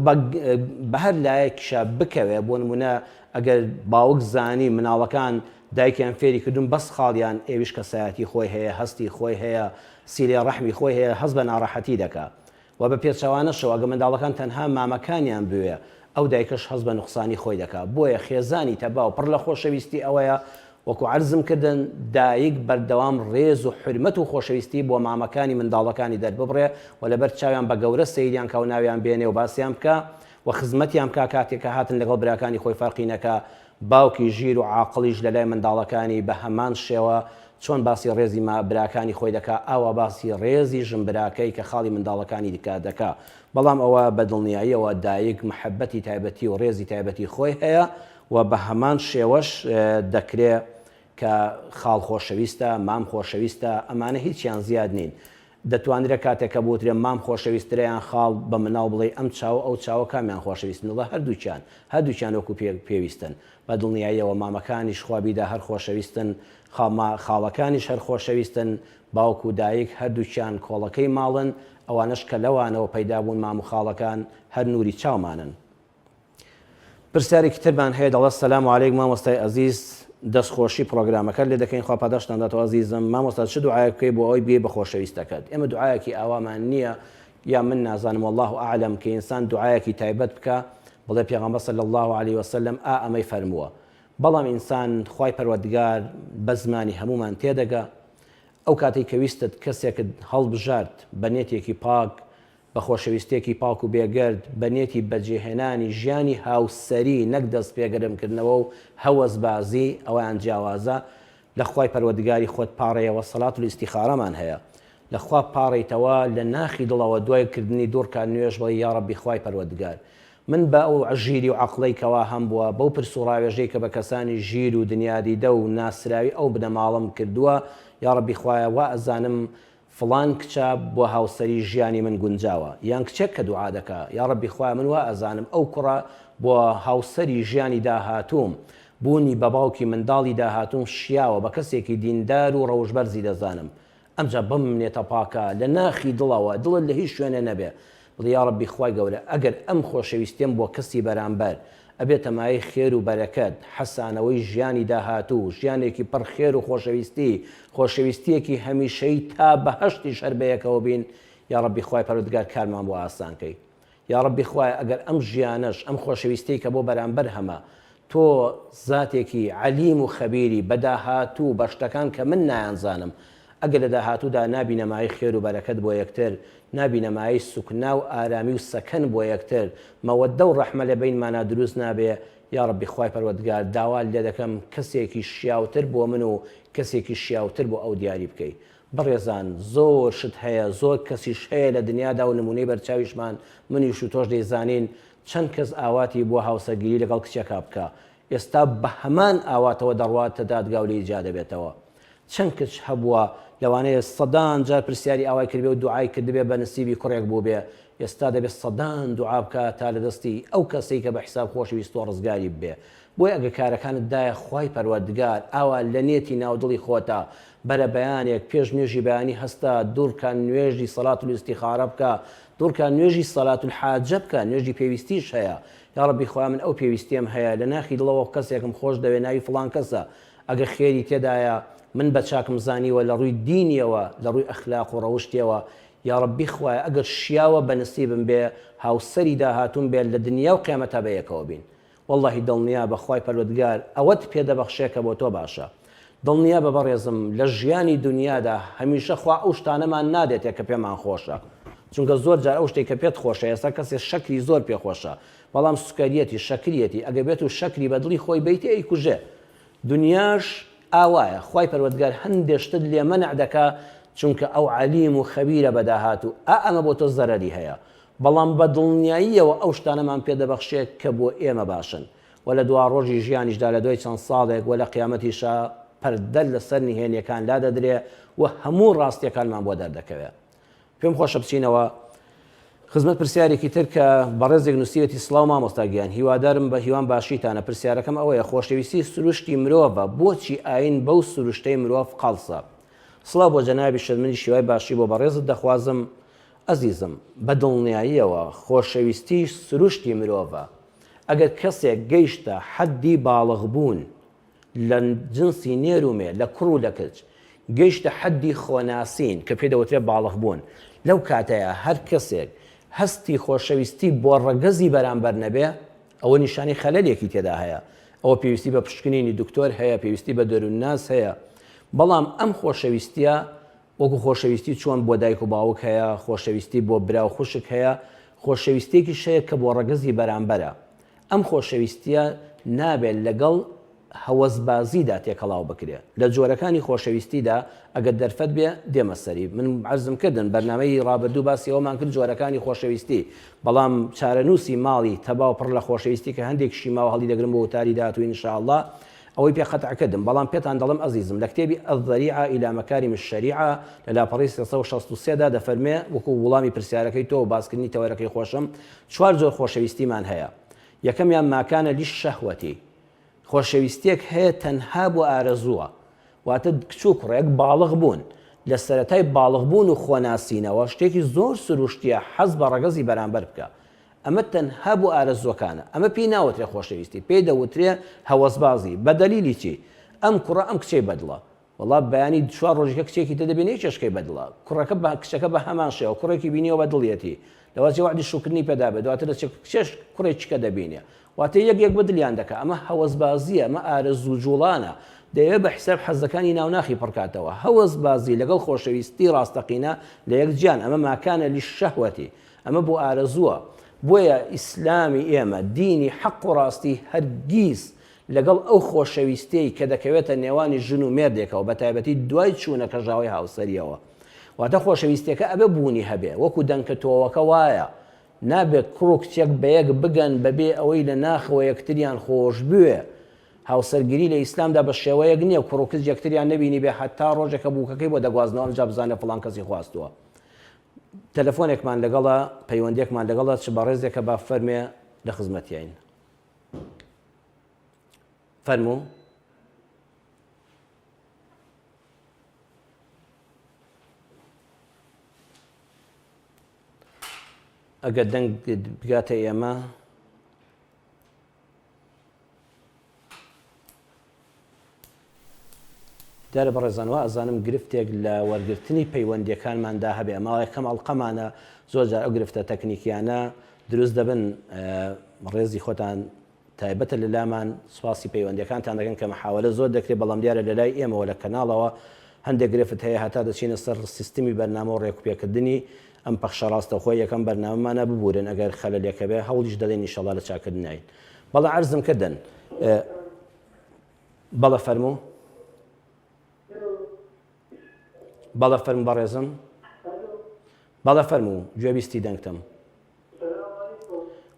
بە هەر لایەکیشە بکەوێ بۆ نمونە ئەگەر باوک زانی مناڵەکان دایکیان فێری کردوون بەس خاڵیان ئێویش کەسایەتی خۆی هەیە هەستی خۆی هەیە سیلێ ڕەحمی خۆی هەیە هەست بە ناڕەحەتی دەکا و بە پێچەوانەشەوە ئەگە منداڵەکان تەنها مامەکانیان بوێ ئەو دایکەش هەست بە نوقسانی خۆی دەکا بۆیە خێزانی تەباو پڕ لە خۆشەویستی ئەوەیە وەکو عەرزم کردن دایک بەردەوام ڕێز و حرمەت و خۆشەویستی بۆ مامەکانی منداڵەکانی دەرببڕێ و لەبەر چاویان بە گەورە سەیریان کە و ناویان بێنێ و باسییان بکە و خزمەتیان بکە کاتێککە هاتن لەگەڵ براکانی خۆی فەرقی نەکا باوکی ژیر و عاقڵیش لە لای منداڵەکانی بە هەمان شێوە چۆن باسی ڕێزی براکانی خۆی دەکا ئاوا باسی ڕێزی ژنبراکەی کە خاڵی منداڵەکانی دیکە دەکا بەڵام ئەوە بەدڵنیاییەوە دایک محەبەتی تایبەتی و ڕێزی تایبەتی خۆی هەیە و بە هەمان شێوەش دەکرێت کە خاڵ خۆشەویستە مام خۆشەویستە ئەمانە هیچیان زیاد نین دەتوانرێت کاتێکە بوترێ مام خۆشەویستتریان خاڵ بە مناڵ بڵێ ئەم چاوە ئەو چاوە کامیان خۆشەویستنەوە هەردووچیان وەکو پێویستن بە دڵنیاییەوە مامەکانیش خوابیدا هەر خۆشەویستن خاڵەکانیش هەر خۆشەویستن باوک و دایک هەردووچیان کۆڵەکەی ماڵن ئەوانش کە لەوانەوە پەیدا بوون مام و خاڵەکان هەر نوری چاومانن. پرسیارێکی ترمان هەیە دەڵێت سەلام عەلەیکم مامۆستای ئەزیز دەستخۆشی پرۆگرامەکە لێ دەکەین خوا پاداشتانداتەوە ئەزیزم مامۆستا چ دوعایەک بکەی بۆ ئەوەی بێ بە خۆشەویستەکەت ئێمە دوعایەکی ئاوامان نییە یا من نازانم والله ئەعلەم کە ئینسان دوعایەکی تایبەت بکە بڵێ پێغەمبەر صلی الله علیه وسلم ئەمەی فەرمووە بەڵام ئینسان خوای پەروەردگار بە زمانی هەمومان تێدەگا ئەو کاتێک کە ویستت کەسێکت هەڵبژارد بە نێتێکی پاک بە خۆشەویستێکی پاک و بێگرد بە نێتی بەجێهێنانی ژیانی هاوسەری نەک دەست پێگەرمکردنەوە و هەوەسبازی ئەویان جیاوازە لە خوای پەروەردگاری خۆت پاڕێەوە سەڵات و ئیستیخارەمان هەیە لەخوا پاڕیتەوە لە ناخی دڵەوە دوای کردنی دوورکان نوێژ بڵێ یا ڕەبی خوای پەروەردگار من بە ئەو عژیری و عەقڵەی کەوا هەم بووە بەو پرس و ڕاوێژەی کە بە کەسانی ژیر و دنیادیدە و ناسراوی ئەو بنەماڵم کردووە یا ڕەبی خوایە وا ئەزانم فڵان کچە بۆ هاوسەری ژیانی من گونجاوە یان کچێک کە دوعا دەکا یا ڕەبی خوایە من وا ئەزانم ئەو کوڕە بۆ هاوسەری ژیانی داهاتووم بوونی بە باوکی منداڵی داهاتوم شیاوە بە کەسێکی دیندار و ڕەوژبەرزی دەزانم ئەمجا بم منێتە پاکە لە ناخی دڵەوە دڵت لە هیچ شوێنە نەبێ بڵێ یا ڕەبی خوای گەورە ئەگەر ئەم خۆشەویستیم بۆ کەسی بەرامبەر ئەبێتە مای خێر و بەرەکەت حەسانەوەی ژیانی داهاتوو ژیانێکی پڕ خێر و خۆشەویستیەکی هەمیشەی تا بەهەشتی شەربەیەکەوە بین یا ڕەبی خوای پەروەردگار کارمان بۆ ئاسانکەی یا ڕەبی خوای ئەگەر ئەم ژیانەش ئەم خۆشەویستی کە بۆ بەرامبەر هەمە تۆ زاتێکی عەلیم و خەبیری بە داهاتوو بە شتەکان کە من نایانزانم ئەگەر لە داهاتوودا نابینەمای خێر و بەرەکەت بۆ یەکتر نابینەمای سوکنا و ئارامی و سەکەن بۆ یەکتر مەوەدە و ڕەحمە لە بینمانە دروست نابێ یا ڕەبی خوای پەروەردگار داوا لێ دەکەم کەسێکی شیاوتر بۆ من و کەسێکی شیاوتر بۆ ئەو دیاری بکەیت بەڕێزان زۆر شت هەیە زۆر کەسیش هەیە لە دنیادا و نمونەی بەرچاویشمان منیش و تۆش دەیزانین چەند کەس ئاواتی بۆ هاوسەرگیری لەگەڵ کچێکا بکە ئێستا بە هەمان ئاواتەوە دەڕواتە دادگا و لێ ئیجا دەبێتەوە چەند کەس هەبووە لەوانەیە سەدان جار پرسیاری ئاوای کردبێ و دوعای کردبێ بە نسیبی کوڕێک بوو بێ ئێستا دەبێت سەدان دوعا بکە تا لە دەستی ئەو کەسەی کە بە حیساب خۆشەویست و ڕزگاری بێ بۆی ئەگە کارەکانت دایە خوای پەروەردگار ئاوا لە نێتی ناودڵی خۆتە بەرە بەیانێک پێش نوێژی بەیانی هەستا دوورکان نوێژی سەڵات و ئیستیخارە بکە دوورکان نوێژی سەڵات الحاجە بکە نوێژی پێویستیش هەیە یا ڕەبی خوا من ئەو پێویستیم هەیە لە ناخی دڵەوە کەسێکم خۆش دەوێ ناوی فڵان کەسە ئەگە خێری تێدایە من بە چاکم زانیوە لە ڕووی دینیەوە لە ڕووی ئەخلاق و ڕەوشتیەوە یا ڕەبی خوایە ئەگەر شیاوە بە نسیبم بێ هاوسەری داهاتوون بێت لە دنیا و قیامەتە بەیەکەوە بین واللهی دڵنیا بە خوای پەروەردگار ئەوەت پێدەبەخشێکە بۆ تۆ باشە دڵنیا بە بەڕێزم لە ژیانی دنیادا هەمیشە خوا ئەو شتانەمان نادێتێک کە پێمان خۆشە چونکە زۆر جار ئەو شتێک کە پێت خۆشە ئێستا کەسێک شەکری زۆر پێخۆشە بەڵام سوکەریەتی شەکریەتی ئەگە بێت و شەکری بە دڵی خۆی بیتی ئەیکوژێ دنیاش ئاوایە خوای پەروەردگار هەندێک شتت لێ مەنع دەکا چونکە ئەو عەلیم و خەبیرە بەداهاتوو ئەمە بۆ تۆ زەرەری هەیە بەڵام بە دڵنیاییەوە ئەو شتانەمان پێدەبەخشێت کە بۆ ئێمە باشن و لە دوا ڕۆژی ژیانیشدا لە دوای چەند ساڵێک و لە قیامەتیشا پەردە لەسەر نهێنیەکان لا دەدرێ و هەموو ڕاستیەکانمان بۆ دەردەکەوێت پێم خۆشە بچینەوە خزمەت پرسیارێکی تر کە بەڕێزێک نووسیوەتی سڵاو مامۆستاگیان هیوادارم بە هیوان باشیتانە پرسیارەکەم ئەوەیە خۆشەویستی سروشتی مرۆڤە بۆچی ئاین بەو سروشتەی مرۆڤ قەڵسە سڵاو بۆ جەنابی شەرمنی شیوای باشی بۆ بەڕێزت دەخوازم ئەزیزم بە دڵنیاییەوە خۆشەویستی سروشتی مرۆڤە ئەگەر کەسێک گەیشتە حەدی باڵغبوون لە جنسی نێرومێ لە کوڕ و لە کچ گەیشتە حەدی خۆناسین کە پێ دەوترێت باڵغبوون لەو کاتەیە هەر کەسێک هەستی خۆشەویستی بۆ ڕەگەزی بەرامبەر نەبێ ئەوە نیشانی خەلەلێکی تێدا هەیە ئەوە پێویستی بە پشکنینی دکتۆر هەیە پێویستی بە دەروونناس هەیە بەڵام ئەم خۆشەویستیە وەکو خۆشەویستی چۆن بۆ دایک و باوک هەیە خۆشەویستی بۆ برا و خوشک هەیە خۆشەویستێکی شەیە کە بۆ ڕەگەزی بەرامبەرە ئەم خۆشەویستیە نابێت لەگەڵ هەوەسبازیدا تێکەڵاو بکرێت لە جۆرەکانی خۆشەویستیدا ئەگەر دەرفەت بێ دێمە سەری من عەرزم کردن بەرنامەی ڕابردوو باسی ئەومان کرد جۆرەکانی خۆشەویستی بەڵام چارەنووسی ماڵی تەباو پڕ لە خۆشەویستی کە هەندێکشی ماوە هەڵی دەگرم بۆ وتاری داهاتوو ئینشاءالله ئەوەی پێ قەتعکردم بەڵام پێتان دەڵم ئەزیزم لە کتێبی الذەریعە إلى مەکارم الشەریعە لە لاپەڕی 363 دا دەفەرمێ وەکو وڵامی پرسیارەکەی تۆ باسکردنی تەوەرەکەی خۆشم 4 جۆر خۆشەویستیمان هەیە. یەکەمیان ماکانە لیشەهوەتی، خۆشەویستیەک هەیە تەنها بۆ ئارەزووە، واتە کچ و کوڕێک باڵغ بوون، لە سەرەتای باڵغبوون و خۆناسینەوە شتێکی زۆر سروشتیە حەز بە ڕەگەزی بەرامبەر بکە. ئەمە تەنها بۆ ئارەزوەکانە، ئەمە پێی ناوترێ خۆشەویستی، پێی دەوترێ هەوەسبازی. بە دەلیلی چی؟ ئەم کوڕە ئەم کچەی بەدڵە، وەڵا بەیانی 4 ڕۆژێکە کچێکی دەدەبێنێ چێشکەی بەدڵە، کوڕەکە بە کچەکە بە هەمان شێوە کوڕێکی بینیەوە بە دڵیەتی، لەوازی وعدی شوکردنی پێدا بێت، دواتر کچێش کوڕێکیکە دەبینێ، واتە یەک بەدڵیان دەکە. ئەمە هەوەسبازیە، ئەمە ئارەزوو جوڵانە، دەیەوێت بە حساب حەزەکانی ناوناخی پڕکاتەوە. هەوەسبازی لەگەڵ خۆشەویستی ڕاستەقینە لە یەکجیان، ئەمە ماکانە لیشەهوەتی، ئەمە بۆ ئارەزووە. بۆیە ئیسلامی ئێمە دینی حەق و ڕاستی هەرگیز لەگەڵ ئەو خۆشەویستەی کە دەکەوێتە نێوانی ژن و مێردێکەوە بە تایبەتی دوای چوونەکە ژاوی هاوسەریەوە، واتە خۆشەویستەکە ئەبێ بوونی هەبێ، وەکو دەنکە تۆوەکە وایە نابێت کوڕ و کچێک بە یەک بگەن بەبێ ئەوەی لە ناخەوە یەکتریان خۆش بوێ. هاوسەرگیری لە ئیسلامدا بە شێوەیەک نییە کوڕ و کچ یەکتریان نەبینی بێ حتا ڕۆژێکە بووکەکەی بۆ دەگوازنەوە ئەمجا بزانە فڵان کەسی خواستووە. تەلەفۆنێکمان لەگەڵە، پەیوەندێکمان لەگەڵە چ بە ڕێزێکە با فەرمێ لە خزمەتیین. فەرموو. ئەگەر دەنگ بگاتە ئێمە دارە بەڕێزانەوە ئەزانم گرفتێک لە وەرگرتنی پەیوەندیەکانماندا هەبێ، ئەماوەی کەم ئەڵقەمانە زۆر جار ئەو گرفتە تەکنیکیانە دروست دەبن. ڕێزی خۆتان تایبەتە لە لامان سوپاسی پەیوەندیەکانتان دەکەن کە مەحاولە زۆر دەکرێت، بەڵام دیارە لە لای ئێمەوە لە کەناڵەوە هەندێک گرفت هەیە هەتا دەچینە سەر سیستمی بەرنامە و ڕێکوپێکردنی ئەم پەخشە ڕاستەخۆی یەکەم بەرنامەمانە ببورن، ئەگەر خەلەلێکە بێ هەوڵیش دەدەین ئینشەڵا لە چاکردنین. بەڵام عەرزم کردن بەڵە فەرموو. بەڵە فەرموو بەڕێزم، بەڵە فەرموو گوێبیستی دەنگتم.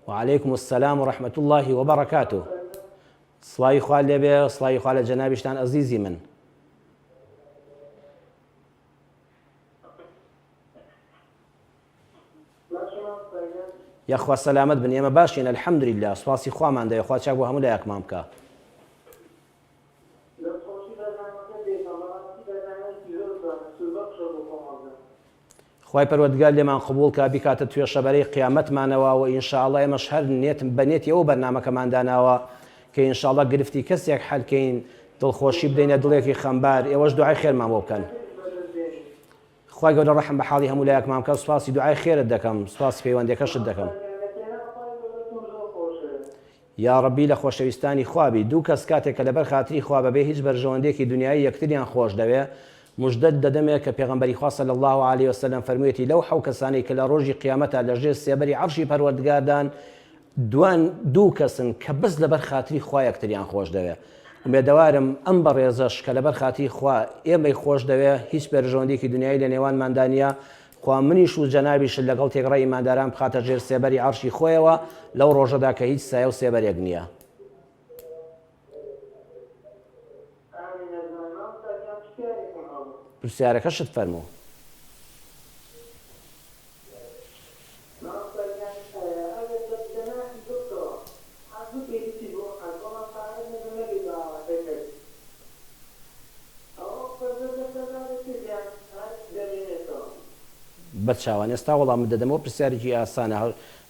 وعليكم السلام ورحمة الله وبركاته. سڵاوی خوا لێبێ، سڵاوی خوا لە جەنابیشتان ئەزیزی من. یاخوا سەلامەت بن، ئێمە باشین ئەلحەمدولیلا، سوپاسی خوامان دەوێ، خوا چاک بۆ هەموو لایەکمان بکە. خوای پەروەردگار لێمان قبوڵ کە بیکاتە توێ شەبەرەی قیامەتمانەوە و ئینشاءڵڵا ئێمەش هەر نێت بەنێتی ئەوە بەرنامەکەمان داناوە کە ئینشاءڵڵا گرفتی کەسێک حەلکەین، دڵخۆشی بدەینە دڵێکی خەمبار، ئێوەش دوعای خێرمان بۆ بکەن. خوای گەورە ڕەحم بە حاڵی هەموو لایەکمان بکە، سوپاسی دوعای خێرت دەکەم، سوپاسی پەیوەندیەکەشت دەکەم. یا ڕەبی لە خۆشەویستانی خوابی دوو کەس کاتێک کە لەبەر خاتری خوا بەبێ هیچ بەرژەوەندێکی دنیایی یەکتریان خۆش دەوێ، مژدەت دەدەمێت کە پێغەمبەری خوا صلی الله علیه وسلم فەرموویەتی لەو حەو کەسانەی کە لە ڕۆژی قیامەتە لەژێر سێبەری عەرشی پەروەردگاردان دوو کەسن کە بەس لەبەر خاتری خوا یەکتریان خۆش دەوێ. ومێدەوارم ئەم بەڕێزەش کە لەبەر خاتری خوا ئێمەی خۆش دەوێ، هیچ بەرژەوەندێکی دنیایی لە نێوانماندا نیە، خوا منیش و جەنابیش لەگەڵ تێکڕای ئیمانداران بخاتە ژێر سێبەری عەرشی خۆیەوە لەو ڕۆژەدا کە هیچ سایە و سێبەرێک نییە. پرسیارەکەشت فەرموو. بەچاوان ئێستا وەڵام دەدەمەوە پرسیارێکی ئاسانە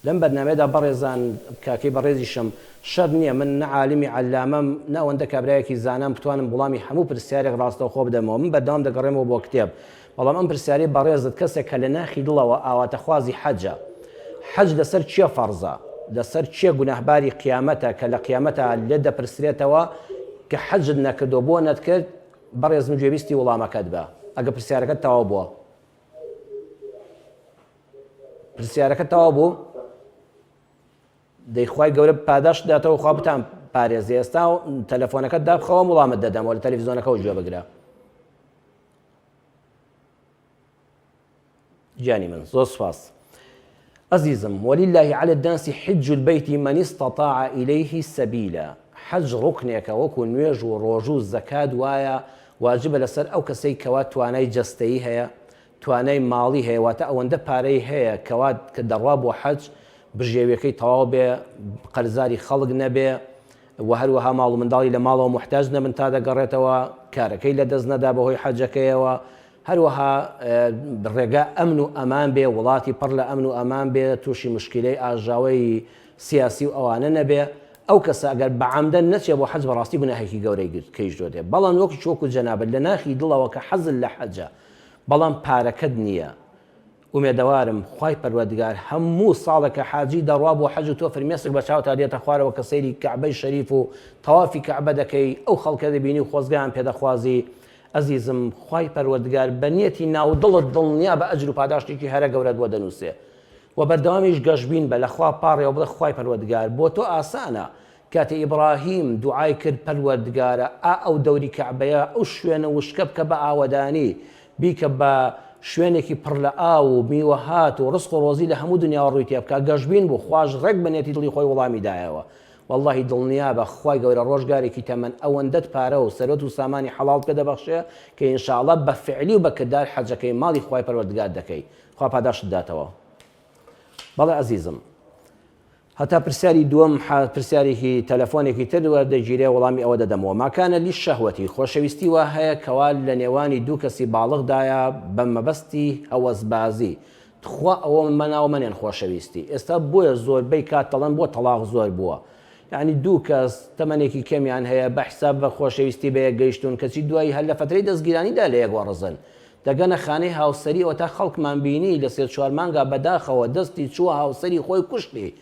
لەم بەرنامەیەدا بەڕێزان کاکەی بەڕێزیشم شەر نییە من نەعالمی عەلامەم نەوەندە کابرایەکی زانام بتوانم وڵامی هەموو پرسیارێک ڕاستەوخۆ بدەمەوە، من بەردەوام دەگەڕێمەوە بۆ کتێب، بەڵام ئەم پرسیاری بەڕێزت کەسێک کە لە ناخی دڵەوە ئاواتەخوازی حەجە، حەج لەسەر چییە فەرزە، لەسەر چییە گوناهباری قیامەتە کە لە قیامەتە لێ دەپرسرێتەوە کە حەجت نەکردو بۆ نەتکرد، بەڕێزم گوێبیستی وەڵامەکەت بە ئەگە پرسیارەکەت تەواو بووە. پرسیارەکە تەواو بوو، دەیخوای گەورە پاداش داتەوە خوا بتان پارێزی، ئێستا تەلەفۆنەکەت دابخەوە وەڵامت دەدەمەوە لە تەلەڤیزۆنەکەەوە گوێ بگرە. جانی من زۆر سوپاس. عزیزم ولله على الناس حج البيت من استطاع إليه سبيلا، حەج ڕوکنێکە وەکو نوێژ و ڕۆژ و زەکات وایە واجبە لەسەر ئەو کەسەی کەوا توانای جەستەیی هەیە، توانای ماڵی هەیە، واتە ئەوەندە پارەی هەیە کەوا کە دەڕوا بۆ حەج بژێویەکەی تەواو بێ، قەرزاری خەڵک نەبێ و هەروەها ماڵ و منداڵی لە ماڵەوە محتاج نەبن تا دەگەڕێتەوە، کارەکەی لە دەست نەدا بەهۆی حەجەکەیەوە، هەروەها ڕێگا ئەمن و ئەمان بێ، وڵاتی پڕ لە ئەمن و ئەمان بێ، تووشی مشکلەی ئاژاوی سیاسی و ئەوانە نەبێ. ئەو کەسە ئەگەر بەعەمدە نەچێ بۆ حەج بەڕاستی گوناهێکی گەورەی کەیش دۆدێ. بەڵام وەکو چۆک و جەنابەت لە ناخی دڵەوە کە حەزت لە حەجە بەڵام پارەکەت نییە، ومێدەوارم خوای پەروەردگار هەموو ساڵێکە حاجی دەڕوا بۆ حەج و تۆ فرمێسک بە چاوتا دێتە خوارەوە کە سەیری کەعبەی شەریف و تەوافی کەعبە دەکەی، ئەو خەڵکە دەبینی و خۆزگایان پێدەخوازی. ئەزیزم خوای پەروەردگار بە نیەتی ناودڵت دڵنیا بە ئەجر و پاداشتێکی هەرە گەورەت بۆ دەنووسێ و بەردەوامیش گەشببین بە لەخوا پاڕێەوە بڵێ خوای پەروەردگار بۆ تۆ ئاسانە. کاتێ ئیبراهیم دوعای کرد پەروەردگارە ئەو دەوری کەعبەیە ئەو شوێنە وشکە بکە بە ئاوەدانی، بیکە بە شوێنێکی پڕ لە ئاو و میوەهات و ڕزق و ڕۆزی لە هەموو دنیا ڕووی تێ بکە، گەشببین بوو خوش ڕێک بنێتی دڵی خۆی وەڵامی دایەوە. واللهی دڵنیا بە خوای گەورە ڕۆژگارێکی تەمەن ئەوەندەت پارە و سەرۆت و سامانی حەڵاڵ پێ دەبەخشێ کە ئینشاءڵڵا بە فعلی و بە کردار حەجەکەی ماڵی خوای پەروەردگار دەکەی، خوا پاداشت داتەوە. بەڵێ ئەزیزم، هەتا پرسیاری دووەم پرسیارێکی تەلەفۆنێکی تر وەردەگیرێ وەڵامی ئەوە دەدەمەوە. ماکانە لی شەهوەتی خۆشەویستی وا هەیە کەوا لە نێوانی دوو کەسی باڵغدایە بە مەبەستی هەوەسبازی تخوا ئەوە مەناو منێن خۆشەویستی. ئێستا بۆیە زۆربەی کات دەڵێن بۆ تەلاق زۆر بووە، یعنی دوو کەس تەمەنێکی کەمیان هەیە بە حساب بە خۆشەویستی بەیەک گەیشتون کەچی دوایی هەر لە فترەی دەستگیرانیدا لە یەک وەڕزن دەگەنە خانەی هاوسەریەوە تا خەڵکمان بینی لە سێ چوار مانگا بەداخەوە دەستی چووە هاوسەری خۆی کوشتی.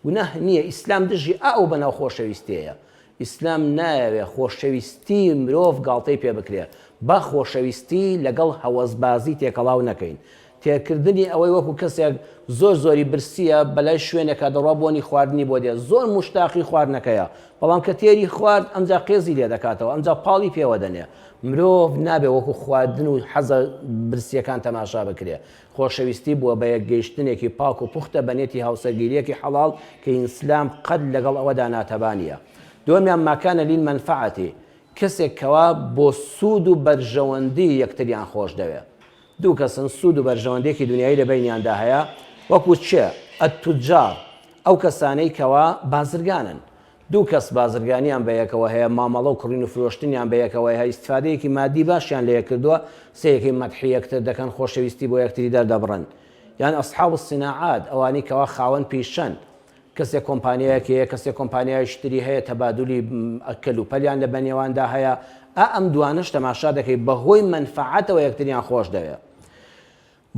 گوناه نییە، ئیسلام دژی ئەو بەناو خۆشەویستەیە. ئیسلام نایەوێ خۆشەویستی مرۆڤ گاڵتەی پێ بکرێ، با خۆشەویستی لەگەڵ هەوەسبازی تێکەڵاو نەکەین. تێکردنی ئەوەی وەکو کەسێک زۆر زۆری برسیە بەلای شوێنێکە دەڕوا بۆنی خواردنی بۆ دێ، زۆر مشتاقی خواردنەکەیە، بەڵام کە تێری خوارد ئەمجا قێزی لێ دەکاتەوە، ئەمجا پاڵی پێوە دەنێ. مرۆڤ نابێ وەکو خواردن و حەزە برسیەکان تەماشا بکرێ. خۆشەویستی بووە بە یەک گەیشتنێکی پاک و پوختە بەنێتی هاوسەرگیریەکی حەڵاڵ کە ئیسلام قەت لەگەڵ ئەوەدا ناتەبانیە. دووەمیان ماکانە لیل منفعەتی، کەسێک کەوا بۆ سوود و بەرژەوەندی یەکتریان خۆش دەوێت. دوو کەسن سوود و بەرژەوەندێکی دنیایی لە بینیاندا هەیە، وەکو چێ ئەتوجار، ئەو کەسانەی کەوا بازرگانن. دوو کەس بازرگانیان بە یەکەوە هەیە، مامەڵە و کڕین و فرۆشتنیان بە یەکەوە هەیە، ئیستیفادەیەکی مادی باشیان لێ کردووە، سەیەکی مەدحی یەکتر دەکەن، خۆشەویستی بۆ یەکتری دەردەبڕن. یان ئەصحاب الصناعات، ئەوانی کەوا خاوەن پیشەن، کەسێک کۆمپانیایەکەیە، کەسێک کۆمپانیای شتری هەیە، تەبادولی کەلوپەلیان لە بەنێواندا هەیە، ئەم دوانش تەماشا دەکەی بەهۆی منفعەتەوە یەکتریان خۆش دەوێت.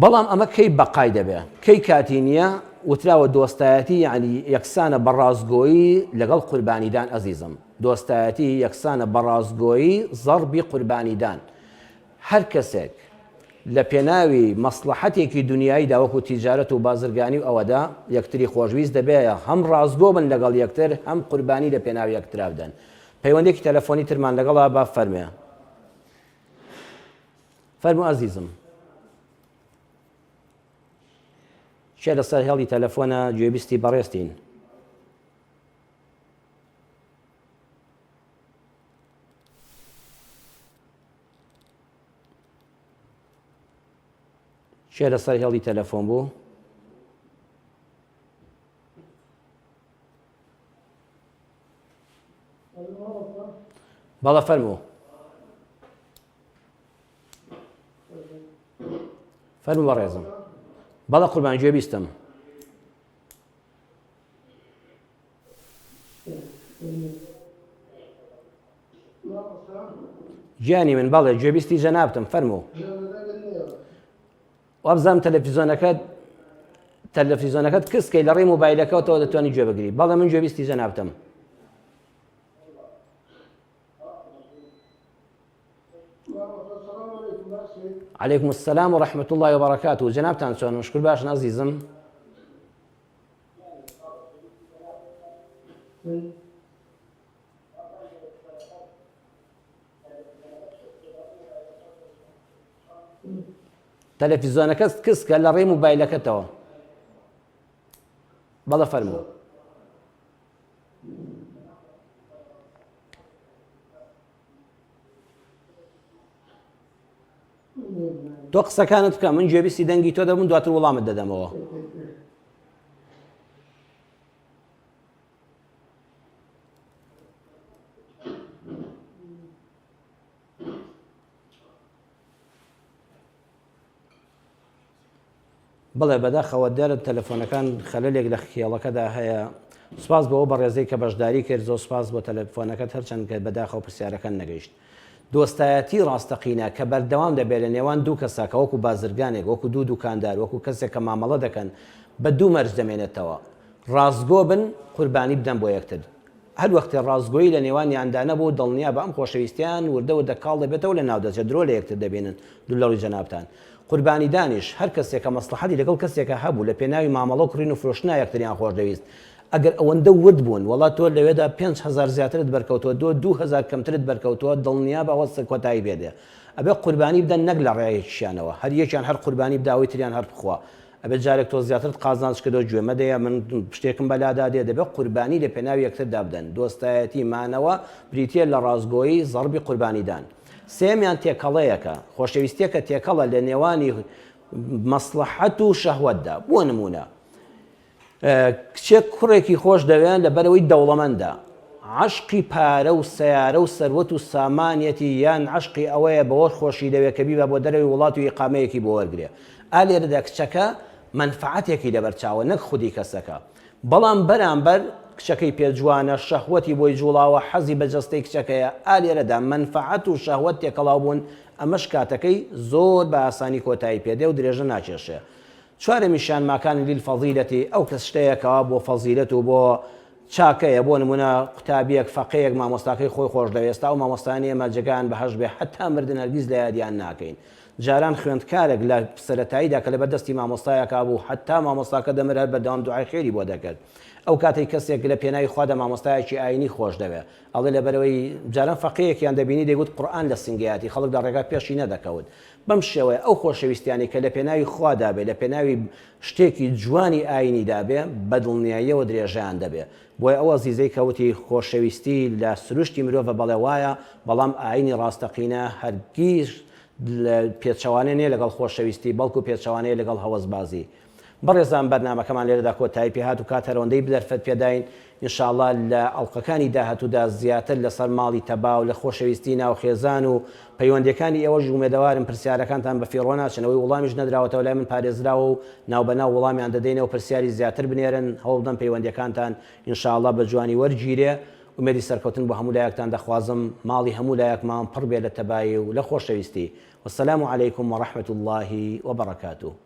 بەڵام ئەمە کەی بەقای دەبێ، کەی کاتی نییە وتراوە دۆستایەتی یعنی یەکسانە بەڕازگۆیی لەگەڵ قوربانیدان. ئەزیزم، دۆستایەتی یەکسانە بەڕازگۆیی زەڕبی قوربانیدان. هەر کەسێک لە پێناوی مەسلحەتێکی دنیاییدا وەکو تیجارەت و بازرگانی و ئەوەدا یەکتری خۆشویست دەبێت هەم ڕازگۆ بن لەگەڵ یەکتر، هەم قوربانی لە پێناوی یەکترا بدەن. پەیوەندێکی تەلەفۆنی ترمان لەگەڵا با فەرمێ. فەرموو ئەزیزم. چێ لەسەر هێڵی تەلەفۆنە گوێبیستی بەڕێستین؟ چێ لەسەر هێڵی تەلەفۆن بوو؟ بەڵە فەرموو. فەرموو بەڕێزم. بەڵە قوربان گوێبیستم. گیانی من بەڵێ گوێبیستی جەنابتم، فەرموو. وابزانم تەلەڤیزۆنەکەت کەسکەی لە ڕێی مۆبایلەکەوتەوە دەتوانانی گوێ بگری. بەڵێ من گوێبیستی جەنابتم. عليكم السلام ورحمة الله وبركاته. جنابتان چۆن؟ شکر باشن عزیزم. تەلەڤیزۆنەکەت کەسکە لە ڕێی مۆبایلەکەتەوە. بەڵە فەرموو. تۆ قسەکانت بکە من گوێبیستی دەنگی تۆ دەبم دواتر وەڵامت دەدەمەوە. بڵێ بەداخەوە دەرت تەلەفۆنەکان خەلەلێک لە خێڵەکەدا هەیە. سوپاس بەوە بەڕێزەی کە بەشداری کرد، زۆر سوپاس بۆ تەلەفۆنەکەت هەرچەند کە بەداخەوە پرسیارەکان نەگەیشت. دۆستایەتی ڕاستەقینە کە بەردەوام دەبێت لە نێوان دوو کەساکە وەکو بازرگانێک، وەکو دوو دوکاندار، وەکو کەسێک کە مامەڵە دەکەن بە دوو مەرج دەمێنێتەوە. ڕاستگۆ بن، قوربانی بدەن بۆ یەکتر. هەر وەختێ ڕاستگۆیی لە نێوانیاندانە بۆ دڵنیا بە ئەم خۆشەویستیان وردە کاڵ دەبێتەوە لە ناودەچە درۆ لە یەکتر دەبێنن دوو لەڕی جەنابتان. قوربانی دانیش هەر کەسێکە مەسلحەتی لەگەڵ کەسێکە هەبوو لە پێناوی مامەڵە و کڕین و فرۆشتنا یەکتریان خۆش دەویست. ئەگەر ئەوەندە ورد بوون وڵات تۆ لەوێدا 5,000 زیاترت بەرکەوتەوە 2,000 کەمترت بەرکەوتەوە دڵنیا بەوەست کۆتایی بێدێ. ئەبێ قوربانی بدەن نەک لە ڕێیەکیشیانەوە، هەر یەکیان هەر قوربانی بداوی تریان هەر بخوا. ئەبێت جارێک تۆ زیاترت قازانچکەوە گوێمە دەیە من شتێکم بەلادا دێ دەبێت قوربانی لە پێناوی یەکتردا بدەن. دۆستایەتی مانەوە بریتە لە ڕاستگۆیی زەڕبی قوربانیدان. سێمیان تێکەڵەیەکە، خۆشەویستیەکە تێکەڵە لە نێوانی مەسلحەت و شەهوەتدا. بۆ نمونە کچێک کوڕێکی خۆش دەوێن لە بەرەوەی دەوڵەمەندە، عشقی پارە و سیارە و سەروەت و سامانیەتی یان عشقی ئەوەیە بەوە خۆشی دەوێت کە بیبە بۆ دەرەوەی وڵات و ئیقامەیەکی بۆ وەرگێ. ئالێرەدا کچەکە منفعەتێکی لەبەرچاوە نەک خودی کەسەکە، بەڵام بەرامبەر کچەکەی پێجوانە شەهوەتی بۆی جوڵاوە حەزی بەجەستەی کچەکەیە. ئالێرەدا منفعەت و شەهوەت تێکەڵاو بوون، ئەمەش کاتەکەی زۆر بە ئاسانی کۆتایی پێدێ و درێژە ناکێشێ. چوارەمیشان ماکان لیل فەضیلەتی، ئەو کەس شتەیەکەوە بۆ فەضیلەت و بۆ چاکەیە. بۆ نمونە قوتابیەک فەقەیەک مامۆستاکەی خۆی خۆش دەوێستا و مامۆستانی ئێمە جێگان بەهەش بێ حتا مردن هەرگیز لە یادیان ناکەین. جاران خوێندکارێک لە سەرەتاییدا کە لە بەردەستی مامۆستایەکە بوو حتا مامۆستاکە دەمر هەر بەردەوام دوعای خێری بۆ دەکرد. ئەو کاتێک کەسێک لە پێناوی خوادا مامۆستایەکی ئاینی خۆش دەوێت ئەڵێ لەبەرەوەی جاران فەقەیەکیان دەبینی دەیگوت قورئان لە سنگایەتی خەڵک لە ڕێگا پێشی نەدەکەوت. بەم شێوەیە ئەو خۆشەویستیانی کە لە پێناوی خوادا بێ لە پێناوی شتێکی جوانی ئاینیدا بێ بەدڵنیاییەوە درێژیان دەبێ. بۆیە ئەوە زیزەی کەوتی خۆشەویستی لە سروشتی مرۆڤە بەڵێ وایە، بەڵام ئاینی ڕاستەقینە هەرگیز پێچەوانێ نێ لەگەڵ خۆشەویستی بەڵکو پێچەوانەیە لەگەڵ هەوەسبازی. بەڕێزان بەرنامەکەمان لێرەدا کۆتایی پێهات و کاتەرەوەندەی بدەرفەت پێداین. ئینشاءڵڵا لە ئەڵلقەکانی داهاتوودا زیاتر لەسەر ماڵی تەبا و لە خۆشەویستی ناوخێزان و پەیوەندیەکانی ئێوەش ومێدەوارم پرسیارەکانتان بە فێڕۆ ناچنەوەی وڵامیش نەدراوەتەوە لای من پارێزراوە و ناوبەناو وڵامیان دەدەینەوە پرسیاری زیاتر بنێرن هەوڵدەم پەیوەندیەکانتان ئینشاءڵڵا بە جوانی وەرگیرێ. ومێدی سەرکەوتن بۆ هەموو لایەکتان دەخوازم، ماڵی هەموو لایەکمان پڕ بێ لە تەبایی و لە خۆشەویستی. والسلام عليكم ورحمة الله وبركاته.